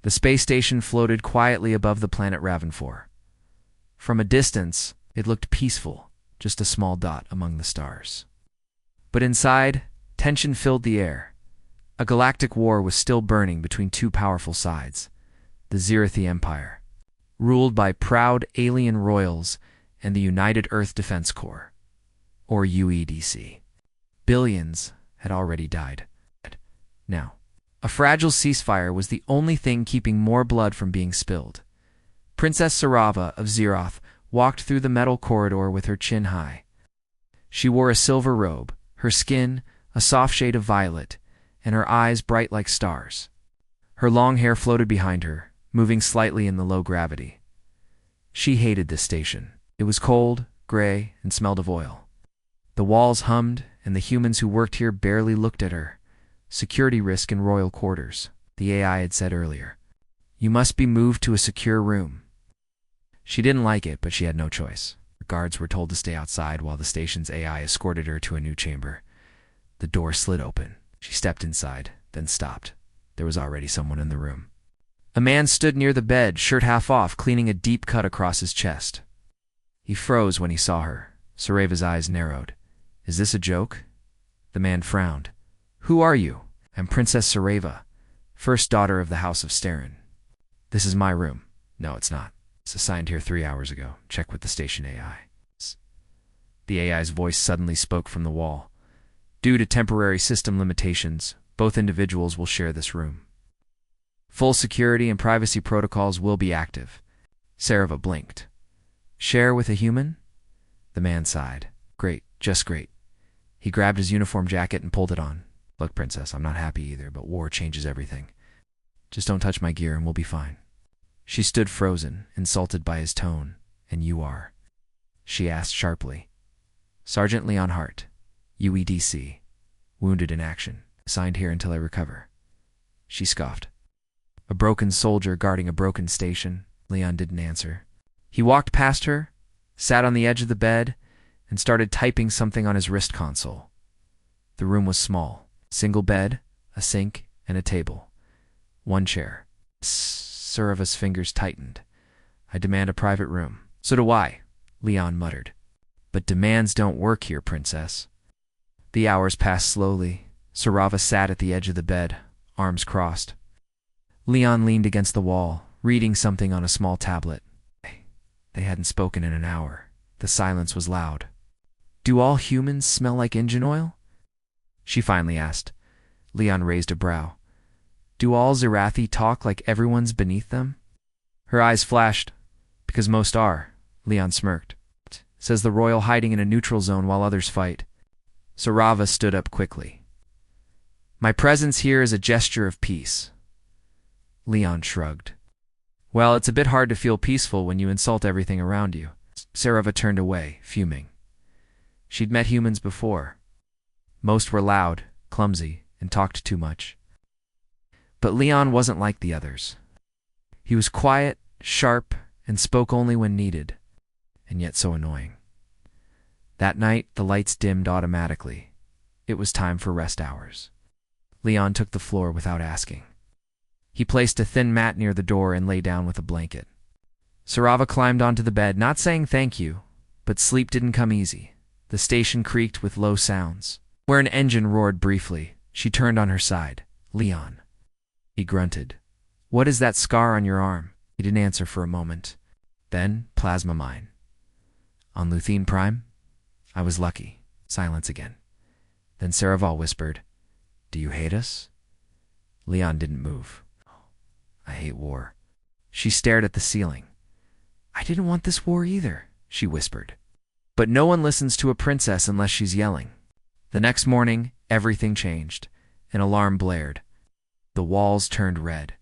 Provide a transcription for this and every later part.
The space station floated quietly above the planet Ravenfor. From a distance, it looked peaceful, just a small dot among the stars. But inside, tension filled the air. A galactic war was still burning between two powerful sides, the Zirathi Empire, ruled by proud alien royals, and the United Earth Defense Corps, or UEDC. Billions had already died. Now, a fragile ceasefire was the only thing keeping more blood from being spilled. Princess Sarava of Zeroth walked through the metal corridor with her chin high. She wore a silver robe, her skin a soft shade of violet, and her eyes bright like stars. Her long hair floated behind her, moving slightly in the low gravity. She hated this station. It was cold, gray, and smelled of oil. The walls hummed, and the humans who worked here barely looked at her. Security risk in royal quarters, the AI had said earlier. You must be moved to a secure room. She didn't like it, but she had no choice. Her guards were told to stay outside while the station's AI escorted her to a new chamber. The door slid open. She stepped inside, then stopped. There was already someone in the room. A man stood near the bed, shirt half off, cleaning a deep cut across his chest. He froze when he saw her. Sarava's eyes narrowed. Is this a joke? The man frowned. Who are you? I'm Princess Sarava, first daughter of the House of Sterin. This is my room. No, it's not. It's assigned here 3 hours ago. Check with the station AI. The AI's voice suddenly spoke from the wall. Due to temporary system limitations, both individuals will share this room. Full security and privacy protocols will be active. Sarava blinked. Share with a human? The man sighed. Great, just great. He grabbed his uniform jacket and pulled it on. Look, Princess, I'm not happy either, but war changes everything. Just don't touch my gear and we'll be fine. She stood frozen, insulted by his tone. And you are? She asked sharply. Sergeant Leon Hart, UEDC, wounded in action, assigned here until I recover. She scoffed. A broken soldier guarding a broken station. Leon didn't answer. He walked past her, sat on the edge of the bed, and started typing something on his wrist console. The room was small. Single bed, a sink, and a table. One chair. Sarava's fingers tightened. I demand a private room. So do I, Leon muttered. But demands don't work here, Princess. The hours passed slowly. Sarava sat at the edge of the bed, arms crossed. Leon leaned against the wall, reading something on a small tablet. They hadn't spoken in an hour. The silence was loud. Do all humans smell like engine oil? She finally asked. Leon raised a brow. Do all Zirathi talk like everyone's beneath them? Her eyes flashed. Because most are, Leon smirked. Says the royal hiding in a neutral zone while others fight. Sarava stood up quickly. My presence here is a gesture of peace. Leon shrugged. Well, it's a bit hard to feel peaceful when you insult everything around you. Sarava turned away, fuming. She'd met humans before. Most were loud, clumsy, and talked too much. But Leon wasn't like the others. He was quiet, sharp, and spoke only when needed, and yet so annoying. That night, the lights dimmed automatically. It was time for rest hours. Leon took the floor without asking. He placed a thin mat near the door and lay down with a blanket. Sarava climbed onto the bed, not saying thank you, but sleep didn't come easy. The station creaked with low sounds. Where an engine roared briefly, she turned on her side. Leon. He grunted. What is that scar on your arm? He didn't answer for a moment. Then, plasma mine. On Luthene Prime? I was lucky. Silence again. Then Saraval whispered, Do you hate us? Leon didn't move. I hate war. She stared at the ceiling. I didn't want this war either, she whispered. But no one listens to a princess unless she's yelling. The next morning, everything changed. An alarm blared. The walls turned red.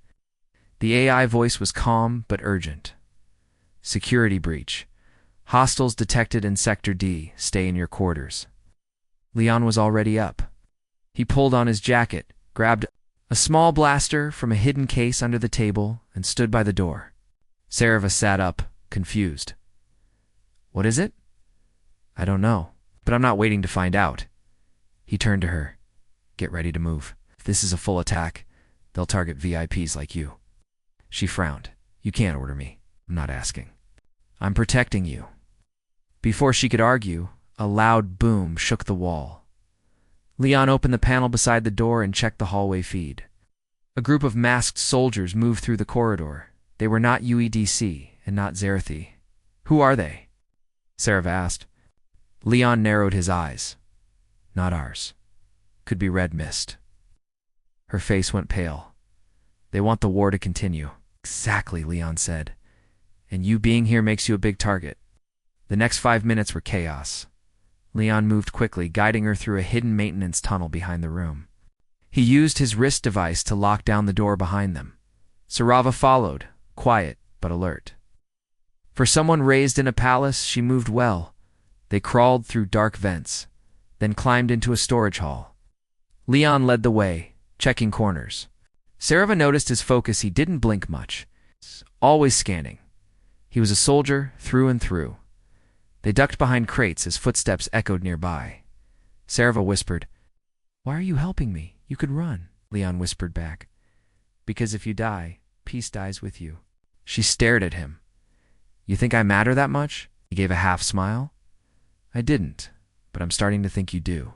The AI voice was calm but urgent. Security breach. Hostiles detected in Sector D. Stay in your quarters. Leon was already up. He pulled on his jacket, grabbed a small blaster from a hidden case under the table, and stood by the door. Sarava sat up, confused. What is it? I don't know, but I'm not waiting to find out. He turned to her. Get ready to move. If this is a full attack, they'll target VIPs like you. She frowned. You can't order me. I'm not asking. I'm protecting you. Before she could argue, a loud boom shook the wall. Leon opened the panel beside the door and checked the hallway feed. A group of masked soldiers moved through the corridor. They were not UEDC and not Zerathi. Who are they? Sarah asked. Leon narrowed his eyes. Not ours. Could be red mist. Her face went pale. They want the war to continue. Exactly, Leon said. And you being here makes you a big target. The next 5 minutes were chaos. Leon moved quickly, guiding her through a hidden maintenance tunnel behind the room. He used his wrist device to lock down the door behind them. Sarava followed, quiet but alert. For someone raised in a palace, she moved well. They crawled through dark vents, then climbed into a storage hall. Leon led the way, checking corners. Sarava noticed his focus. He didn't blink much, always scanning. He was a soldier through and through. They ducked behind crates as footsteps echoed nearby. Sarava whispered, Why are you helping me? You could run. Leon whispered back. Because if you die, peace dies with you. She stared at him. You think I matter that much? He gave a half smile. I didn't, but I'm starting to think you do.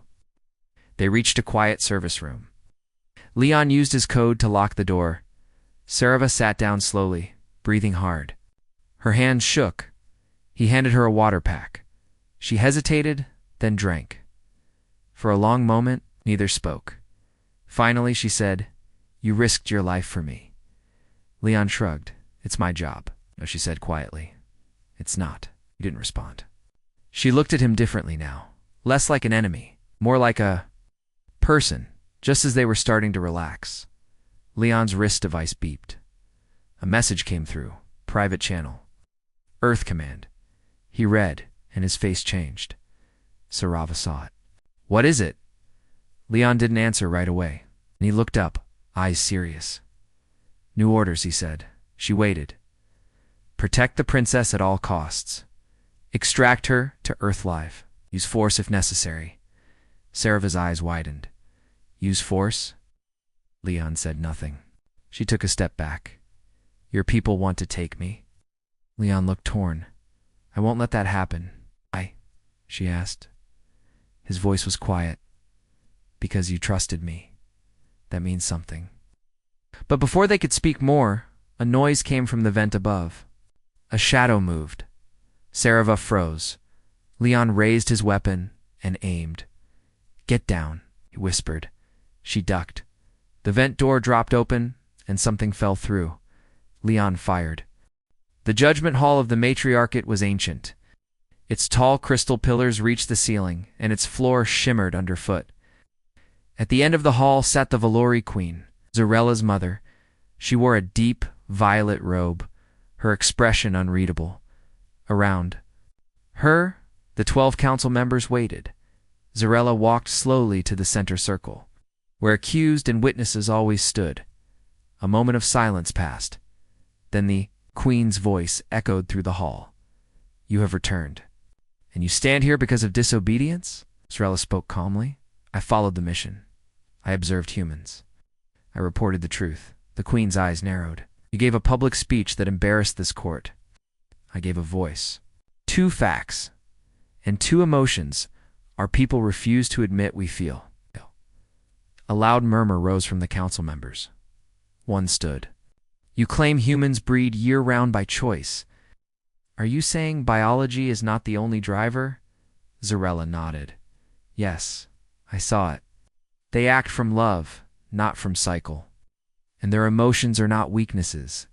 They reached a quiet service room. Leon used his code to lock the door. Sarava sat down slowly, breathing hard. Her hands shook. He handed her a water pack. She hesitated, then drank. For a long moment, neither spoke. Finally, she said, You risked your life for me. Leon shrugged. It's my job. No, she said quietly. It's not. He didn't respond. She looked at him differently now. Less like an enemy, more like a person, just as they were starting to relax. Leon's wrist device beeped. A message came through. Private channel. Earth command. He read, and his face changed. Sarava saw it. What is it? Leon didn't answer right away, and he looked up, eyes serious. New orders, he said. She waited. Protect the princess at all costs. Extract her to Earth live. Use force if necessary. Sarava's eyes widened. Use force? Leon said nothing. She took a step back. Your people want to take me? Leon looked torn. I won't let that happen. Why? She asked. His voice was quiet. Because you trusted me. That means something. But before they could speak more, a noise came from the vent above. A shadow moved. Sarava froze. Leon raised his weapon and aimed. Get down, he whispered. She ducked. The vent door dropped open, and something fell through. Leon fired. The judgment hall of the matriarchate was ancient. Its tall crystal pillars reached the ceiling, and its floor shimmered underfoot. At the end of the hall sat the Valori queen, Zarella's mother. She wore a deep, violet robe, her expression unreadable. Around her, the 12 council members waited. Zarella walked slowly to the center circle, where accused and witnesses always stood. A moment of silence passed. Then the queen's voice echoed through the hall. You have returned. And you stand here because of disobedience? Zarella spoke calmly. I followed the mission. I observed humans. I reported the truth. The queen's eyes narrowed. You gave a public speech that embarrassed this court. I gave a voice. 2 facts and 2 emotions our people refuse to admit we feel. A loud murmur rose from the council members. One stood. You claim humans breed year-round by choice. Are you saying biology is not the only driver? Zarella nodded. Yes, I saw it. They act from love, not from cycle. And their emotions are not weaknesses.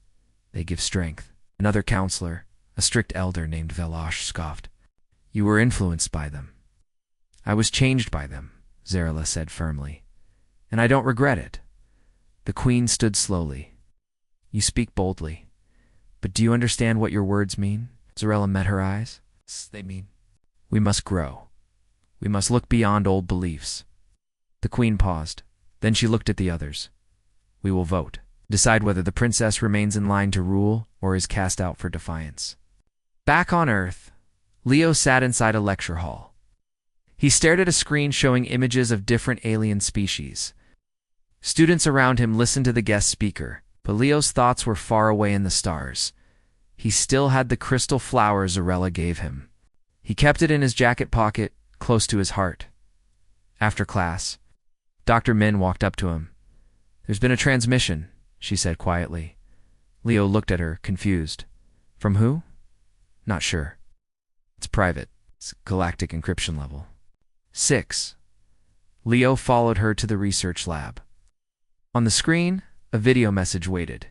They give strength. Another counselor, a strict elder named Velosh, scoffed. You were influenced by them. I was changed by them, Zarella said firmly. And I don't regret it. The queen stood slowly. You speak boldly. But do you understand what your words mean? Zarella met her eyes. They mean we must grow. We must look beyond old beliefs. The queen paused. Then she looked at the others. We will vote. Decide whether the princess remains in line to rule or is cast out for defiance. Back on Earth, Leo sat inside a lecture hall. He stared at a screen showing images of different alien species. Students around him listened to the guest speaker, But Leo's thoughts were far away in the stars. He still had the crystal flower Zarella gave him. He kept it in his jacket pocket, close to his heart. After class, Dr. Min walked up to him. "There's been a transmission," she said quietly. Leo looked at her, confused. "From who?" "Not sure. It's private. It's galactic encryption level." 6. Leo followed her to the research lab. On the screen, a video message waited.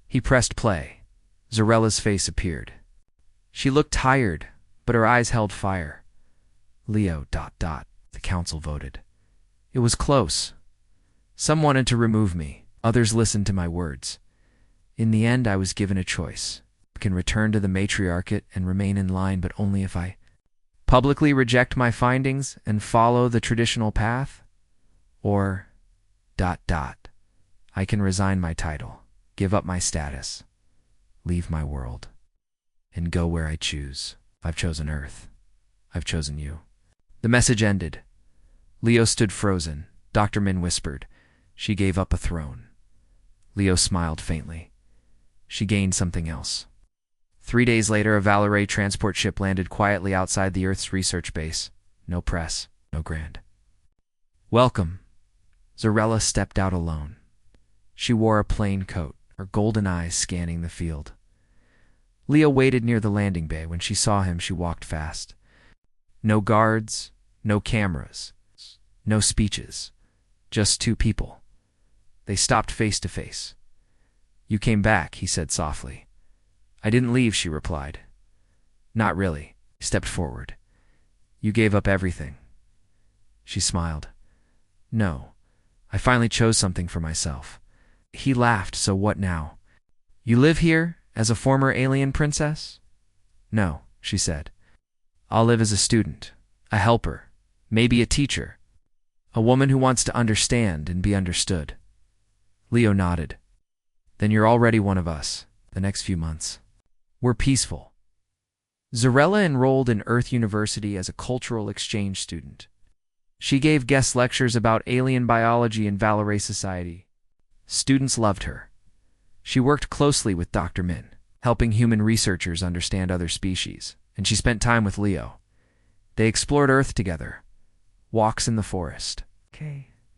He pressed play. Zarella's face appeared. She looked tired, but her eyes held fire. Leo... The council voted. It was close. Some wanted to remove me. Others listened to my words. In the end, I was given a choice. I can return to the matriarchate and remain in line, but only if I publicly reject my findings and follow the traditional path. Or... I can resign my title, give up my status, leave my world, and go where I choose. I've chosen Earth. I've chosen you. The message ended. Leo stood frozen. Dr. Min whispered. She gave up a throne. Leo smiled faintly. She gained something else. 3 days later, a Valeray transport ship landed quietly outside the Earth's research base. No press, no grand. "Welcome." Zarella stepped out alone. She wore a plain coat, her golden eyes scanning the field. Leo waited near the landing bay. When she saw him, she walked fast. No guards, no cameras, no speeches, just 2 people. They stopped face to face. "You came back," he said softly. "I didn't leave," she replied. "Not really." He stepped forward. "You gave up everything." She smiled. "No, I finally chose something for myself." He laughed. "So what now? You live here as a former alien princess?" "No," she said. "I'll live as a student, a helper, maybe a teacher, a woman who wants to understand and be understood." Leo nodded. "Then you're already one of us, the next few months. We're peaceful." Zarella enrolled in Earth University as a cultural exchange student. She gave guest lectures about alien biology and Valeray society. Students loved her. She worked closely with Dr. Min, helping human researchers understand other species, and she spent time with Leo. They explored Earth together. Walks in the forest.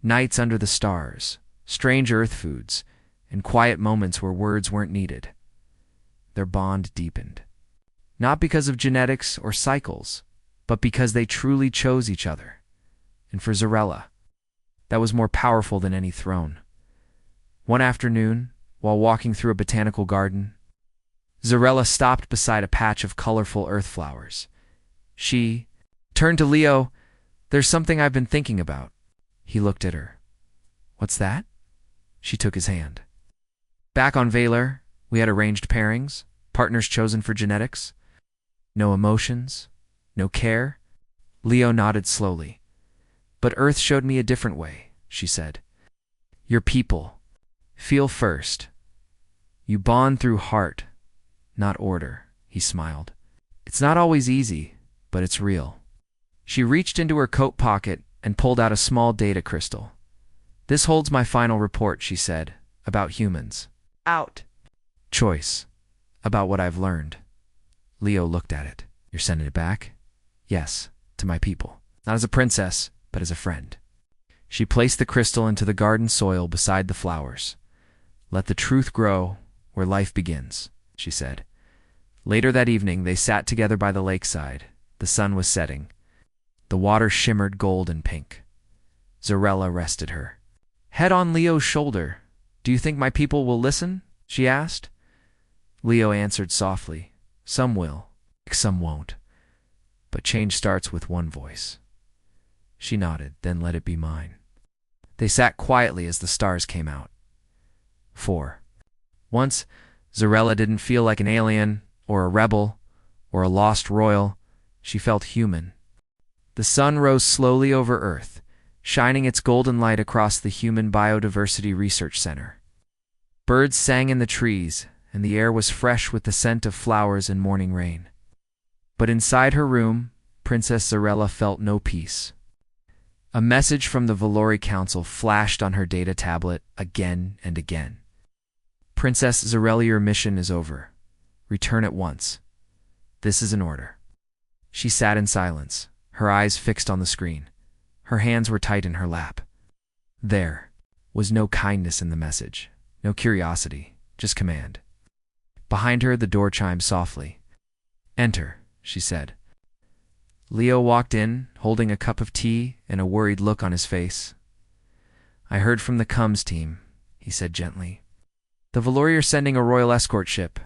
Nights under the stars. Strange Earth foods. And quiet moments where words weren't needed. Their bond deepened. Not because of genetics or cycles, but because they truly chose each other. And for Zarella, that was more powerful than any throne. One afternoon, while walking through a botanical garden, Zarella stopped beside a patch of colorful earth flowers. She turned to Leo. "There's something I've been thinking about." He looked at her. "What's that?" She took his hand. "Back on Valor, we had arranged pairings, partners chosen for genetics. No emotions, no care." Leo nodded slowly. "But Earth showed me a different way," she said. "Your people. Feel first. You bond through heart, not order." He smiled. "It's not always easy, but it's real." She reached into her coat pocket and pulled out a small data crystal. "This holds my final report," she said, "about humans. Out. Choice. About what I've learned." Leo looked at it. "You're sending it back?" "Yes, to my people. Not as a princess, but as a friend." She placed the crystal into the garden soil beside the flowers. "Let the truth grow where life begins," she said. Later that evening, they sat together by the lakeside. The sun was setting. The water shimmered gold and pink. Zarella rested her head on Leo's shoulder. "Do you think my people will listen?" she asked. Leo answered softly. "Some will, some won't. But change starts with one voice." She nodded. "Then let it be mine." They sat quietly as the stars came out. 4. Once, Zarella didn't feel like an alien, or a rebel, or a lost royal. She felt human. The sun rose slowly over Earth, shining its golden light across the Human Biodiversity Research Center. Birds sang in the trees, and the air was fresh with the scent of flowers and morning rain. But inside her room, Princess Zarella felt no peace. A message from the Valory Council flashed on her data tablet again and again. Princess Zarella, your mission is over. Return at once. This is an order. She sat in silence, her eyes fixed on the screen. Her hands were tight in her lap. There was no kindness in the message, no curiosity, just command. Behind her, the door chimed softly. Enter, she said. Leo walked in, holding a cup of tea and a worried look on his face. I heard from the comms team, he said gently. The Valori are sending a royal escort ship.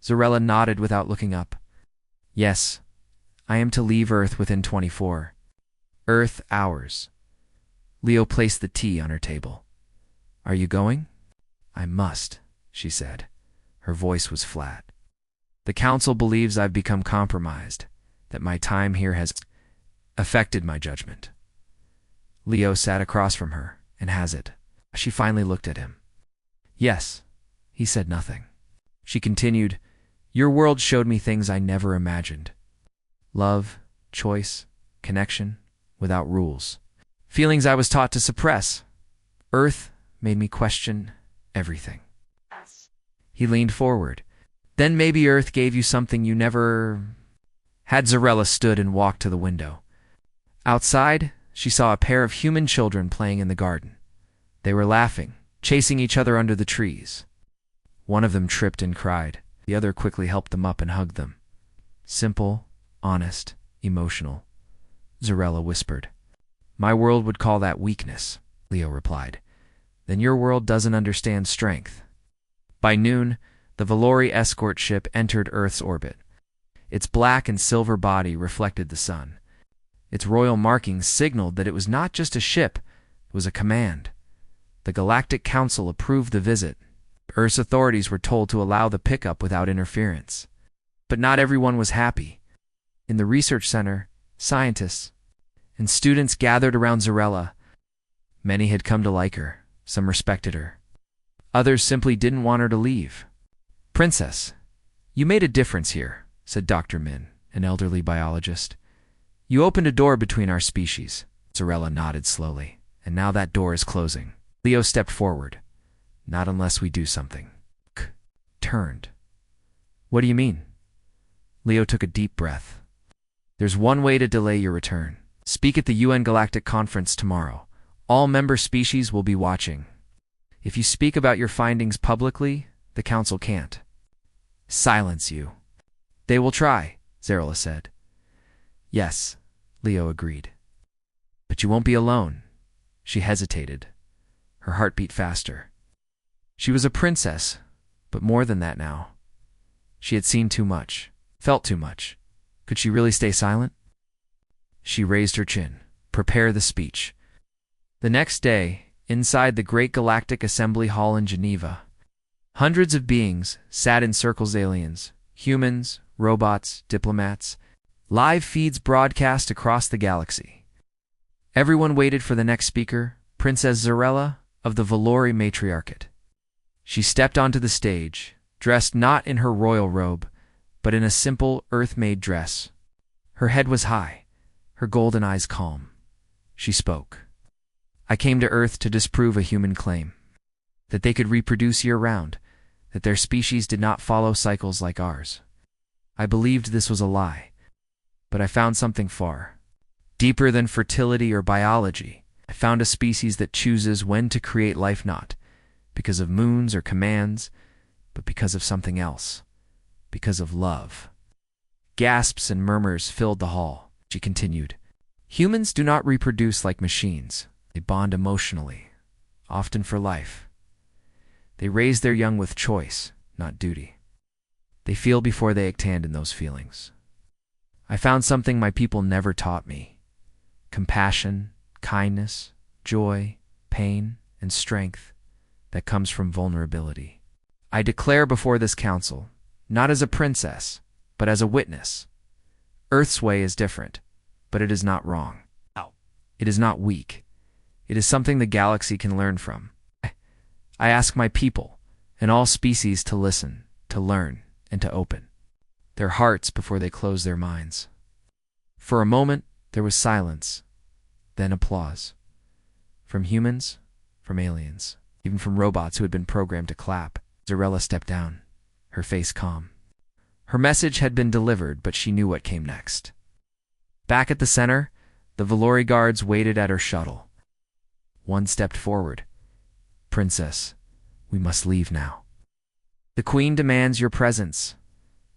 Zarella nodded without looking up. Yes, I am to leave Earth within 24 Earth hours. Leo placed the tea on her table. Are you going? I must, she said. Her voice was flat. The council believes I've become compromised, that my time here has affected my judgment. Leo sat across from her, and has it? She finally looked at him. Yes. He said nothing. She continued, Your world showed me things I never imagined. Love, choice, connection, without rules. Feelings I was taught to suppress. Earth made me question everything. He leaned forward. Then maybe Earth gave you something you never had. Zarella stood and walked to the window. Outside, she saw a pair of human children playing in the garden. They were laughing, chasing each other under the trees. One of them tripped and cried. The other quickly helped them up and hugged them. Simple, honest, emotional. Zarella whispered. My world would call that weakness, Leo replied. Then your world doesn't understand strength. By noon, the Valori escort ship entered Earth's orbit. Its black and silver body reflected the sun. Its royal markings signaled that it was not just a ship, it was a command. The Galactic Council approved the visit. Earth's authorities were told to allow the pickup without interference. But not everyone was happy. In the research center, scientists and students gathered around Zarella. Many had come to like her, some respected her. Others simply didn't want her to leave. Princess, you made a difference here, said Dr. Min, an elderly biologist. You opened a door between our species. Zarella nodded slowly, and now that door is closing. Leo stepped forward. Not unless we do something. Turned. What do you mean? Leo took a deep breath. There's one way to delay your return. Speak at the UN Galactic Conference tomorrow. All member species will be watching. If you speak about your findings publicly, the Council can't silence you. They will try, Zarella said. Yes, Leo agreed. But you won't be alone. She hesitated. Her heart beat faster. She was a princess, but more than that now. She had seen too much, felt too much. Could she really stay silent? She raised her chin. Prepare the speech. The next day, inside the Great Galactic Assembly Hall in Geneva, hundreds of beings sat in circles. Aliens, humans, robots, diplomats. Live feeds broadcast across the galaxy. Everyone waited for the next speaker, Princess Zarella of the Valori Matriarchate. She stepped onto the stage, dressed not in her royal robe, but in a simple, earth-made dress. Her head was high, her golden eyes calm. She spoke. I came to Earth to disprove a human claim, that they could reproduce year-round, that their species did not follow cycles like ours. I believed this was a lie, but I found something far deeper than fertility or biology. I found a species that chooses when to create life, not because of moons or commands, but because of something else, because of love. Gasps and murmurs filled the hall. She continued, Humans do not reproduce like machines. They bond emotionally, often for life. They raise their young with choice, not duty. They feel before they act in those feelings. I found something my people never taught me. Compassion, kindness, joy, pain, and strength that comes from vulnerability. I declare before this council, not as a princess, but as a witness. Earth's way is different, but it is not wrong. It is not weak. It is something the galaxy can learn from. I ask my people and all species to listen, to learn, and to open their hearts before they close their minds. For a moment, there was silence, then applause. From humans, from aliens, even from robots who had been programmed to clap. Zarella stepped down, her face calm. Her message had been delivered, but she knew what came next. Back at the center, the Valori guards waited at her shuttle. One stepped forward. "Princess, we must leave now." "The Queen demands your presence."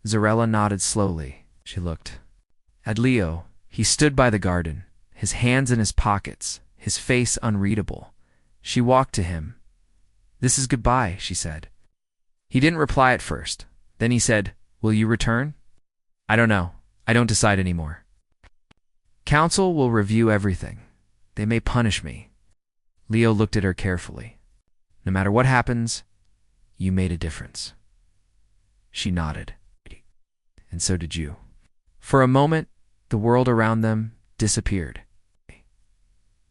Zarella nodded slowly. She looked at Leo. He stood by the garden, his hands in his pockets, his face unreadable. She walked to him. "This is goodbye," she said. He didn't reply at first. Then he said, "Will you return?" "I don't know. I don't decide anymore. Council will review everything. They may punish me." Leo looked at her carefully. "No matter what happens, you made a difference." She nodded. "And so did you." For a moment, the world around them disappeared.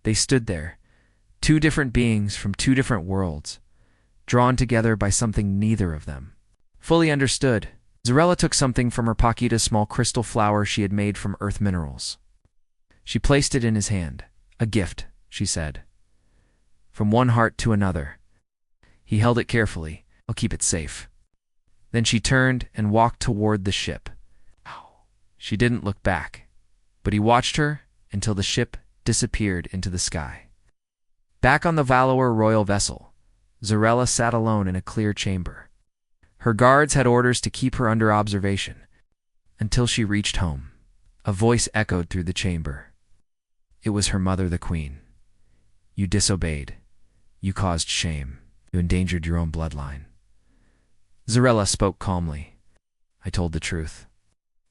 They stood there, two different beings from two different worlds, drawn together by something neither of them fully understood. Zarella took something from her pocket, a small crystal flower she had made from earth minerals. She placed it in his hand. "A gift," she said. "From one heart to another." He held it carefully. "I'll keep it safe." Then she turned and walked toward the ship. She didn't look back, but he watched her until the ship disappeared into the sky. Back on the Valor royal vessel, Zarella sat alone in a clear chamber. Her guards had orders to keep her under observation until she reached home. A voice echoed through the chamber. It was her mother, the Queen. "You disobeyed. You caused shame. You endangered your own bloodline." Zarella spoke calmly. "I told the truth.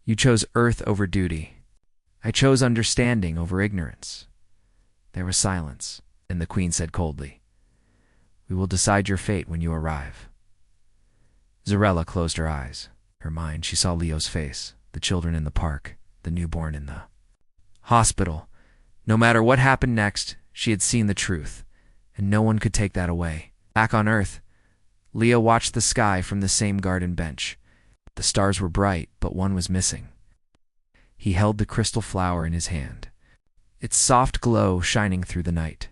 You chose earth over duty. I chose understanding over ignorance." There was silence, and the Queen said coldly, "We will decide your fate when you arrive." Zarella closed her eyes. Her mind, she saw Leo's face, the children in the park, the newborn in the hospital. No matter what happened next, she had seen the truth, and no one could take that away. Back on Earth, Leo watched the sky from the same garden bench. The stars were bright, but one was missing. He held the crystal flower in his hand, its soft glow shining through the night.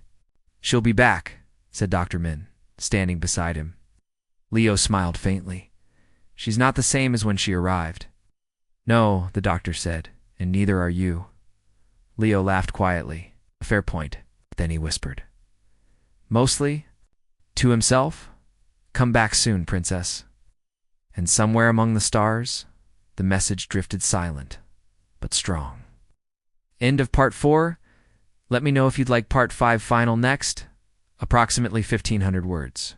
"She'll be back," said Dr. Min, standing beside him. Leo smiled faintly. "She's not the same as when she arrived." "No," the doctor said, "and neither are you." Leo laughed quietly. "A fair point." Then he whispered, mostly to himself, "Come back soon, princess." And somewhere among the stars, the message drifted silent, but strong. End of part 4. Let me know if you'd like part 5 final next. Approximately 1,500 words.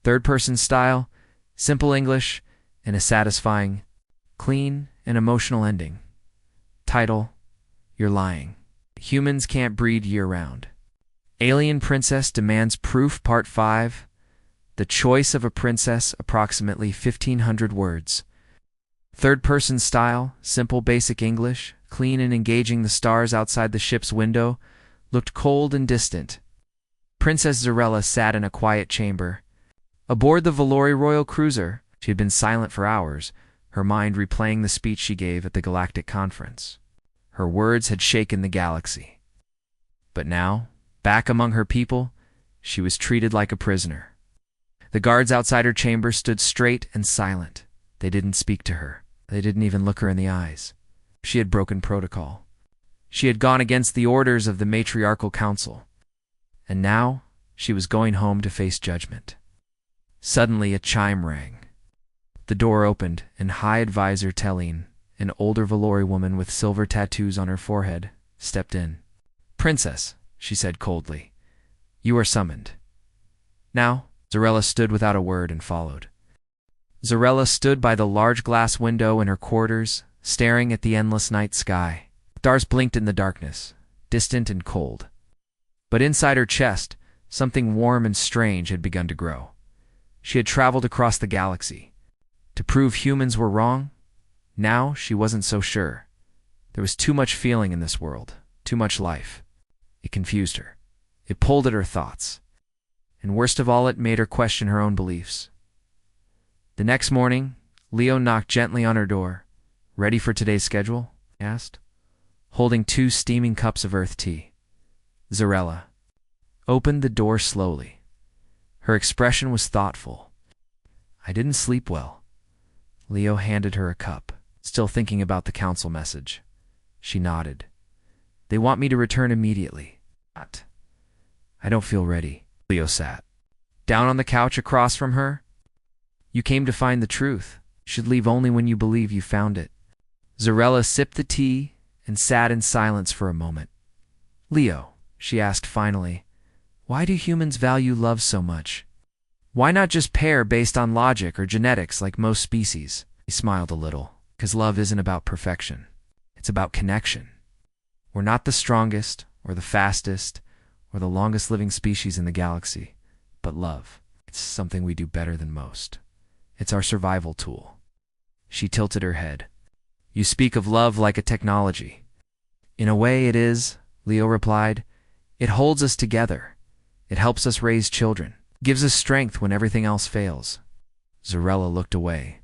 Third-person style, simple English, and a satisfying, clean, and emotional ending. Title: You're Lying. Humans can't breed year-round. Alien Princess Demands Proof Part 5. The Choice of a Princess, approximately 1,500 words. Third-person style, simple basic English, clean and engaging. The stars outside the ship's window looked cold and distant. Princess Zarella sat in a quiet chamber. Aboard the Valori royal cruiser, she had been silent for hours, her mind replaying the speech she gave at the Galactic Conference. Her words had shaken the galaxy. But now, back among her people, she was treated like a prisoner. The guards outside her chamber stood straight and silent. They didn't speak to her. They didn't even look her in the eyes. She had broken protocol. She had gone against the orders of the matriarchal council. And now, she was going home to face judgment. Suddenly, a chime rang. The door opened, and High Advisor Telene, an older Valori woman with silver tattoos on her forehead, stepped in. "Princess," she said coldly, "you are summoned." Now, Zarella stood without a word and followed. Zarella stood by the large glass window in her quarters, staring at the endless night sky. Stars blinked in the darkness, distant and cold. But inside her chest, something warm and strange had begun to grow. She had traveled across the galaxy to prove humans were wrong. Now she wasn't so sure. There was too much feeling in this world, too much life. It confused her. It pulled at her thoughts. And worst of all, it made her question her own beliefs. The next morning, Leo knocked gently on her door. "Ready for today's schedule?" he asked, holding 2 steaming cups of earth tea. Zarella opened the door slowly. Her expression was thoughtful. I didn't sleep well. Leo handed her a cup, still thinking about the council message. She nodded. They want me to return immediately. I don't feel ready. Leo sat down on the couch across from her. You came to find the truth. You should leave only when you believe you found it. Zarella sipped the tea and sat in silence for a moment. Leo, she asked finally, why do humans value love so much? Why not just pair based on logic or genetics like most species? He smiled a little. Because love isn't about perfection. It's about connection. We're not the strongest or the fastest or the longest living species in the galaxy, but love. It's something we do better than most. It's our survival tool. She tilted her head. You speak of love like a technology. In a way it is, Leo replied. It holds us together. It helps us raise children. Gives us strength when everything else fails. Zarella looked away.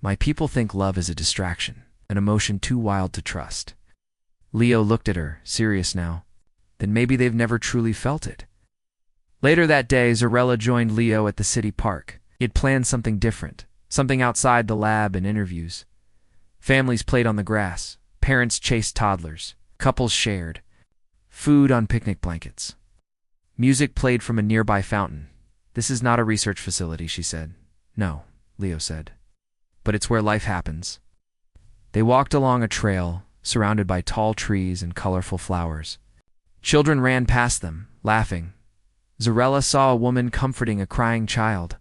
My people think love is a distraction, an emotion too wild to trust. Leo looked at her, serious now. Then maybe they've never truly felt it. Later that day, Zarella joined Leo at the city park. He had planned something different, something outside the lab and interviews. Families played on the grass. Parents chased toddlers. Couples shared. Food on picnic blankets. Music played from a nearby fountain. This is not a research facility, she said. No, Leo said. But it's where life happens. They walked along a trail, surrounded by tall trees and colorful flowers. Children ran past them, laughing. Zarella saw a woman comforting a crying child.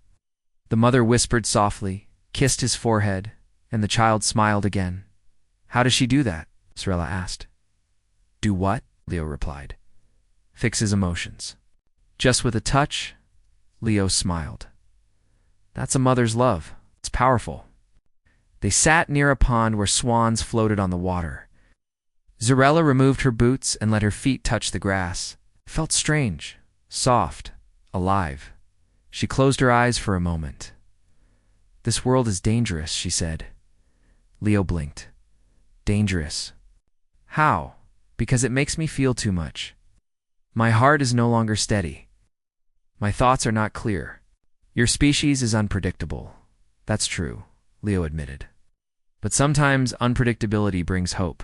The mother whispered softly, kissed his forehead, and the child smiled again. How does she do that? Zarella asked. Do what? Leo replied. Fix his emotions. Just with a touch? Leo smiled. That's a mother's love. It's powerful. They sat near a pond where swans floated on the water. Zarella removed her boots and let her feet touch the grass. It felt strange, soft, alive. She closed her eyes for a moment. This world is dangerous, she said. Leo blinked. Dangerous. How? Because it makes me feel too much. My heart is no longer steady. My thoughts are not clear. Your species is unpredictable. That's true, Leo admitted. But sometimes unpredictability brings hope.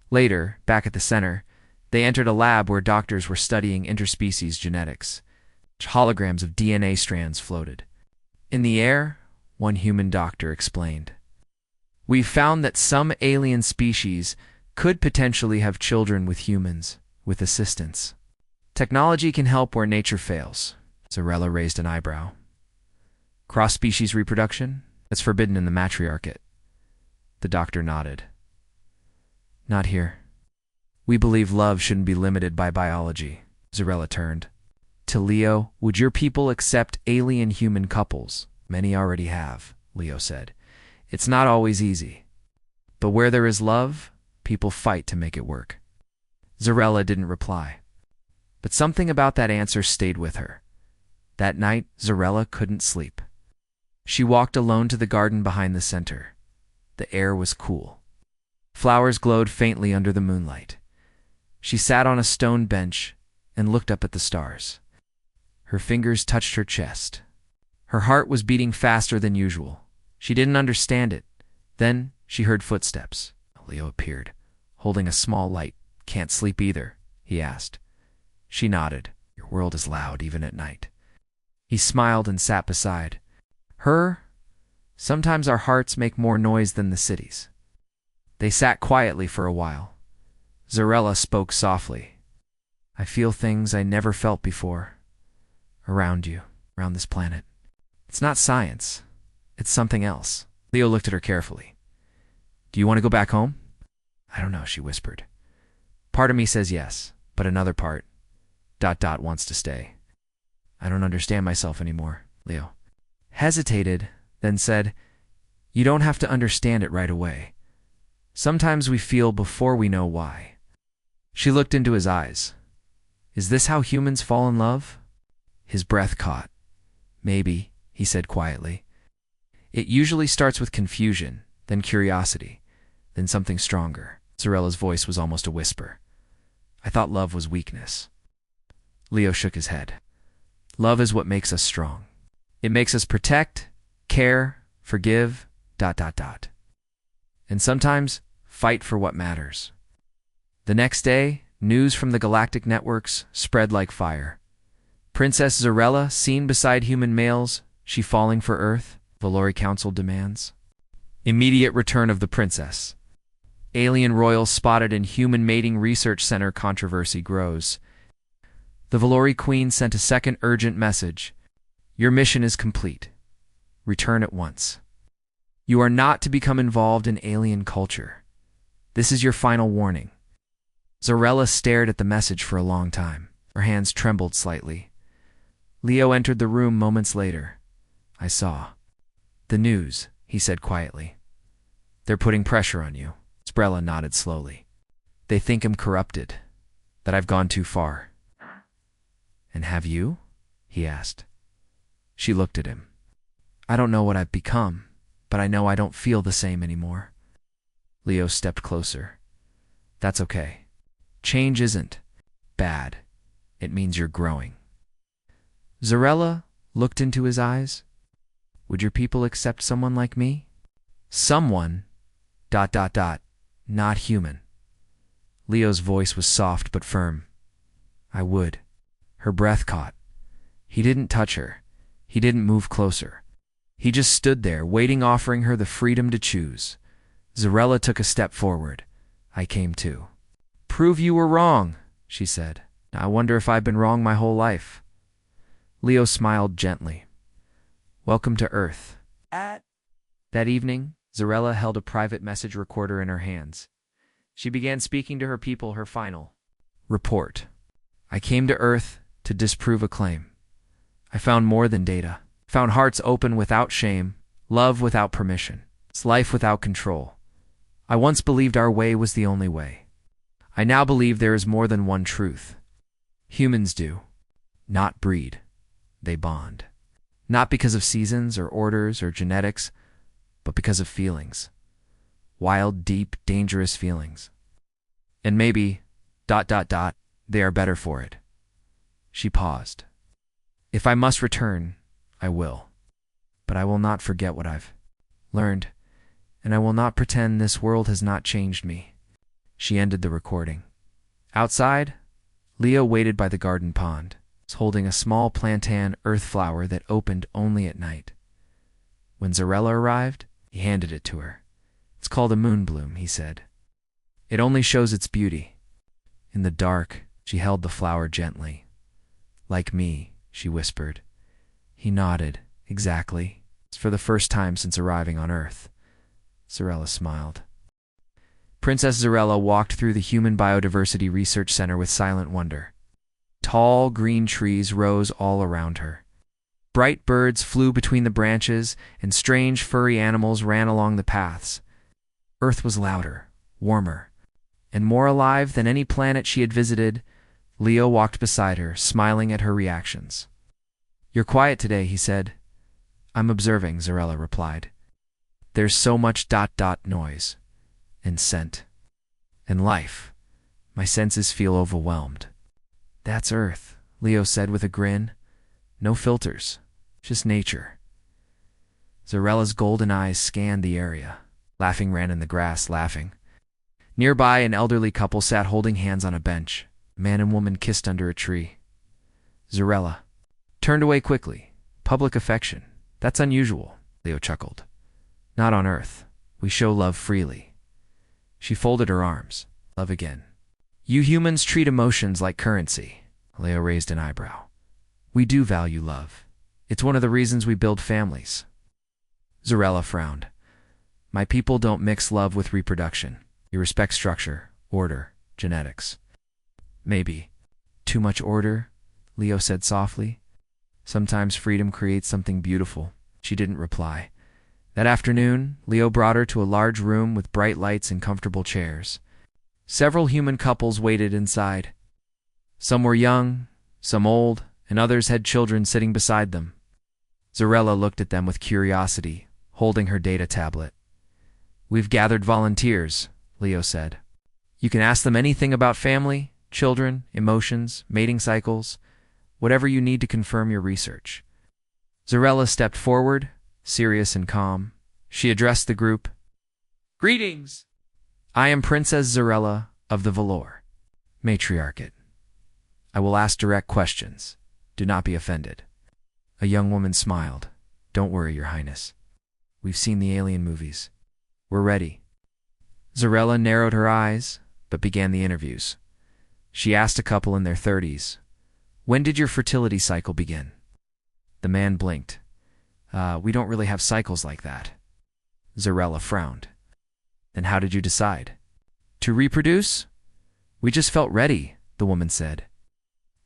Later, back at the center, they entered a lab where doctors were studying interspecies genetics. Holograms of DNA strands floated. In the air, one human doctor explained. We found that some alien species could potentially have children with humans, with assistance. Technology can help where nature fails. Zarella raised an eyebrow. Cross-species reproduction? That's forbidden in the matriarchate. The doctor nodded. Not here. We believe love shouldn't be limited by biology. Zarella turned. To Leo, would your people accept alien-human couples? Many already have, Leo said. It's not always easy. But where there is love, people fight to make it work. Zarella didn't reply. But something about that answer stayed with her. That night, Zarella couldn't sleep. She walked alone to the garden behind the center. The air was cool. Flowers glowed faintly under the moonlight. She sat on a stone bench and looked up at the stars. Her fingers touched her chest. Her heart was beating faster than usual. She didn't understand it. Then she heard footsteps. Leo appeared, holding a small light. Can't sleep either, he asked. She nodded. Your world is loud even at night. He smiled and sat beside her. Sometimes our hearts make more noise than the cities. They sat quietly for a while. Zarella spoke softly. I feel things I never felt before. Around you, around this planet. It's not science. It's something else. Leo looked at her carefully. Do you want to go back home? I don't know, she whispered. Part of me says yes, but another part, ... wants to stay. I don't understand myself anymore, Leo hesitated, then said, You don't have to understand it right away. Sometimes we feel before we know why. She looked into his eyes. Is this how humans fall in love? His breath caught. Maybe, he said quietly. It usually starts with confusion, then curiosity, then something stronger. Zarella's voice was almost a whisper. I thought love was weakness. Leo shook his head. Love is what makes us strong. It makes us protect, care, forgive, ... And sometimes fight for what matters. The next day, news from the galactic networks spread like fire. Princess Zarella seen beside human males, she falling for Earth, Valori Council demands. Immediate return of the princess. Alien royals spotted in human mating research center, controversy grows. The Valori Queen sent a second urgent message. Your mission is complete. Return at once. You are not to become involved in alien culture. This is your final warning. Zarella stared at the message for a long time. Her hands trembled slightly. Leo entered the room moments later. I saw. The news, he said quietly. They're putting pressure on you. Zarella nodded slowly. They think I'm corrupted, that I've gone too far. And have you? He asked. She looked at him. I don't know what I've become, but I know I don't feel the same anymore. Leo stepped closer. That's okay. Change isn't bad. It means you're growing. Zarella looked into his eyes. Would your people accept someone like me? Someone, ... not human. Leo's voice was soft but firm. I would. Her breath caught. He didn't touch her. He didn't move closer. He just stood there, waiting, offering her the freedom to choose. Zarella took a step forward. I came too. Prove you were wrong, she said. I wonder if I've been wrong my whole life. Leo smiled gently. Welcome to Earth. That evening, Zarella held a private message recorder in her hands. She began speaking to her people her final report. I came to Earth to disprove a claim. I found more than data. Found hearts open without shame, love without permission, life without control. I once believed our way was the only way. I now believe there is more than one truth. Humans do not breed. They bond. Not because of seasons or orders or genetics, but because of feelings. Wild, deep, dangerous feelings. And maybe, ... they are better for it. She paused. If I must return, I will. But I will not forget what I've learned, and I will not pretend this world has not changed me. She ended the recording. Outside, Leo waited by the garden pond, holding a small plantain earth flower that opened only at night. When Zarella arrived, he handed it to her. It's called a moonbloom, he said. It only shows its beauty. In the dark, she held the flower gently. Like me, she whispered. He nodded. Exactly. It's for the first time since arriving on Earth. Zarella smiled. Princess Zarella walked through the Human Biodiversity Research Center with silent wonder. Tall, green trees rose all around her. Bright birds flew between the branches, and strange, furry animals ran along the paths. Earth was louder, warmer, and more alive than any planet she had visited. Leo walked beside her, smiling at her reactions. You're quiet today, he said. I'm observing, Zarella replied. There's so much ... noise, and scent, and life. My senses feel overwhelmed. That's Earth, Leo said with a grin. No filters, just nature. Zarella's golden eyes scanned the area. Laughing ran in the grass, laughing. Nearby, an elderly couple sat holding hands on a bench. Man and woman kissed under a tree. Zarella turned away quickly. Public affection. That's unusual, Leo chuckled. Not on Earth. We show love freely. She folded her arms. Love again. You humans treat emotions like currency. Leo raised an eyebrow. We do value love. It's one of the reasons we build families. Zarella frowned. My people don't mix love with reproduction. You respect structure, order, genetics. Maybe. Too much order, Leo said softly. Sometimes freedom creates something beautiful. She didn't reply. That afternoon, Leo brought her to a large room with bright lights and comfortable chairs. Several human couples waited inside. Some were young, some old, and others had children sitting beside them. Zarella looked at them with curiosity, holding her data tablet. We've gathered volunteers, Leo said. You can ask them anything about family, children, emotions, mating cycles, whatever you need to confirm your research. Zarella stepped forward, serious and calm. She addressed the group. Greetings! I am Princess Zarella of the Valor, Matriarchate. I will ask direct questions. Do not be offended. A young woman smiled. Don't worry, Your Highness. We've seen the alien movies. We're ready. Zarella narrowed her eyes, but began the interviews. She asked a couple in their 30s, when did your fertility cycle begin? The man blinked. We don't really have cycles like that. Zarella frowned. Then how did you decide? To reproduce? We just felt ready, the woman said.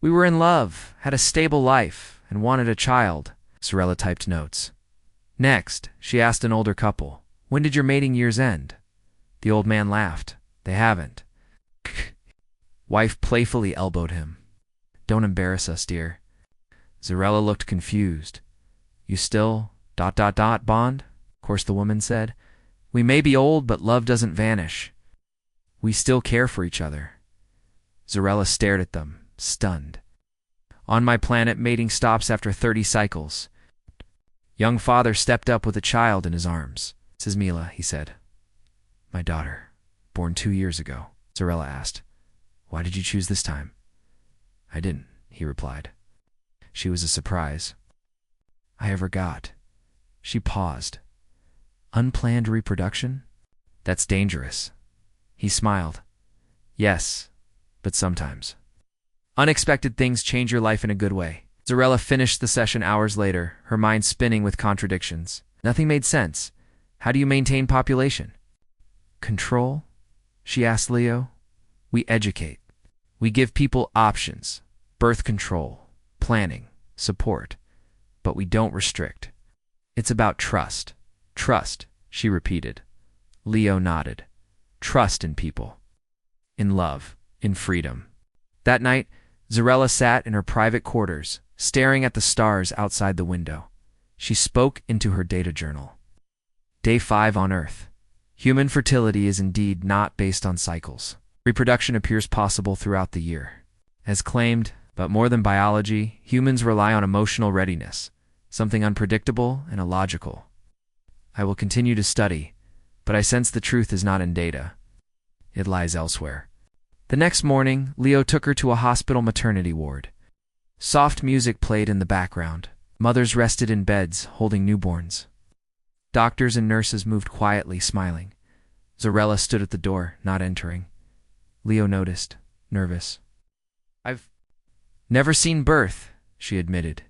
We were in love, had a stable life, and wanted a child. Zarella typed notes. Next, she asked an older couple, when did your mating years end? The old man laughed. They haven't. Wife playfully elbowed him. Don't embarrass us, dear. Zarella looked confused. You still ... bond? Of course, the woman said. We may be old, but love doesn't vanish. We still care for each other. Zarella stared at them, stunned. On my planet, mating stops after 30 cycles. Young father stepped up with a child in his arms. This is Mila, he said. My daughter, born 2 years ago. Zarella asked. Why did you choose this time? I didn't, he replied. She was a surprise. I ever got. She paused. Unplanned reproduction? That's dangerous. He smiled. Yes, but sometimes. Unexpected things change your life in a good way. Zarella finished the session hours later, her mind spinning with contradictions. Nothing made sense. How do you maintain population? Control? She asked Leo. We educate. We give people options, birth control, planning, support, but we don't restrict. It's about trust. Trust, she repeated. Leo nodded. Trust in people. In love. In freedom. That night, Zarella sat in her private quarters, staring at the stars outside the window. She spoke into her data journal. Day 5 on Earth. Human fertility is indeed not based on cycles. Reproduction appears possible throughout the year. As claimed, but more than biology, humans rely on emotional readiness, something unpredictable and illogical. I will continue to study, but I sense the truth is not in data. It lies elsewhere. The next morning, Leo took her to a hospital maternity ward. Soft music played in the background. Mothers rested in beds, holding newborns. Doctors and nurses moved quietly, smiling. Zarella stood at the door, not entering. Leo noticed, nervous. I've never seen birth, she admitted.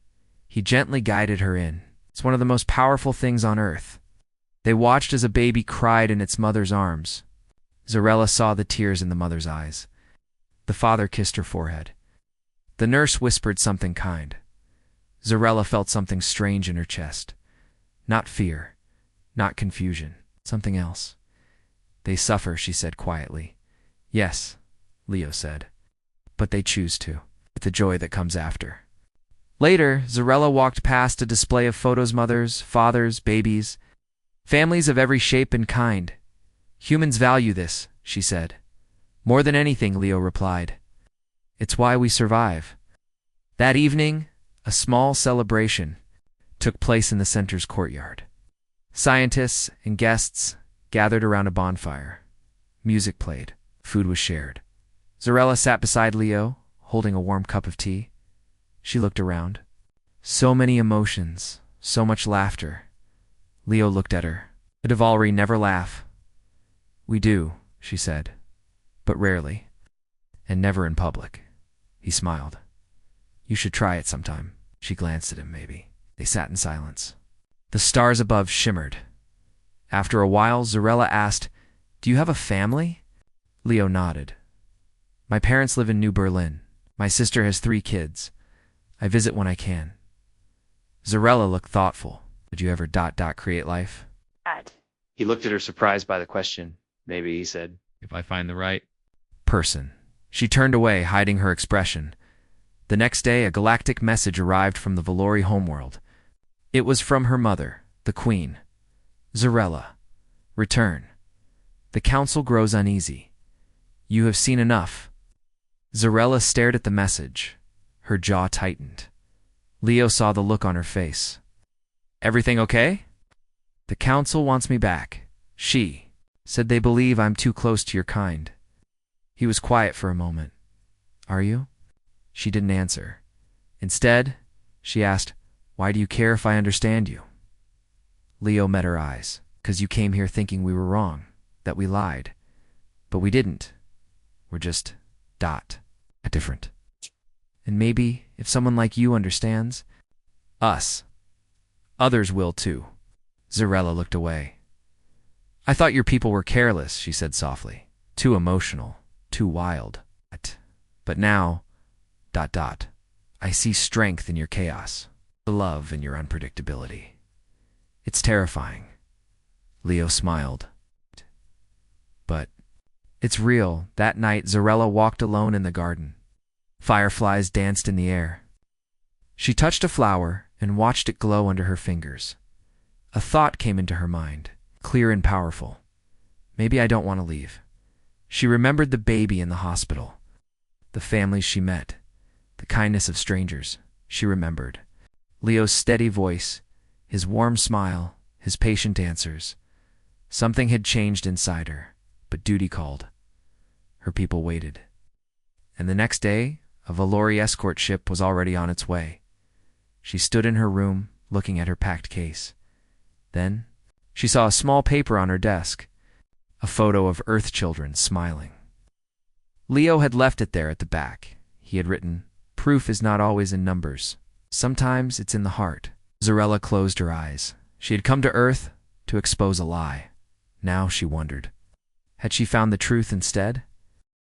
He gently guided her in. It's one of the most powerful things on Earth. They watched as a baby cried in its mother's arms. Zarella saw the tears in the mother's eyes. The father kissed her forehead. The nurse whispered something kind. Zarella felt something strange in her chest. Not fear, not confusion, something else. They suffer, she said quietly. Yes, Leo said. But they choose to, with the joy that comes after. Later, Zarella walked past a display of photos, mothers, fathers, babies, families of every shape and kind. Humans value this, she said. More than anything, Leo replied. It's why we survive. That evening, a small celebration took place in the center's courtyard. Scientists and guests gathered around a bonfire. Music played. Food was shared. Zarella sat beside Leo, holding a warm cup of tea. She looked around. So many emotions, so much laughter. Leo looked at her. The Devalry never laugh. We do, she said, but rarely, and never in public. He smiled. You should try it sometime. She glanced at him, maybe. They sat in silence. The stars above shimmered. After a while, Zarella asked, Do you have a family? Leo nodded. My parents live in New Berlin. My sister has 3 kids. I visit when I can. Zarella looked thoughtful. Did you ever ... create life? Dad. He looked at her, surprised by the question. Maybe, he said, if I find the right person. She turned away, hiding her expression. The next day, a galactic message arrived from the Valori homeworld. It was from her mother, the Queen. Zarella, return. The council grows uneasy. You have seen enough. Zarella stared at the message. Her jaw tightened. Leo saw the look on her face. Everything okay? The council wants me back. She said they believe I'm too close to your kind. He was quiet for a moment. Are you? She didn't answer. Instead, she asked, why do you care if I understand you? Leo met her eyes. 'Cause you came here thinking we were wrong, that we lied. But we didn't. We're just different. And maybe, if someone like you understands us, others will too. Zarella looked away. I thought your people were careless, she said softly. Too emotional, too wild. But now, I see strength in your chaos, love in your unpredictability. It's terrifying. Leo smiled. But it's real. That night, Zarella walked alone in the garden. Fireflies danced in the air. She touched a flower and watched it glow under her fingers. A thought came into her mind, clear and powerful. Maybe I don't want to leave. She remembered the baby in the hospital, the families she met, the kindness of strangers. She remembered Leo's steady voice, his warm smile, his patient answers. Something had changed inside her, but duty called. Her people waited. And the next day, a Valori escort ship was already on its way. She stood in her room, looking at her packed case. Then, she saw a small paper on her desk, a photo of Earth children smiling. Leo had left it there at the back. He had written, "Proof is not always in numbers. Sometimes it's in the heart." Zarella closed her eyes. She had come to Earth to expose a lie. Now she wondered, had she found the truth instead?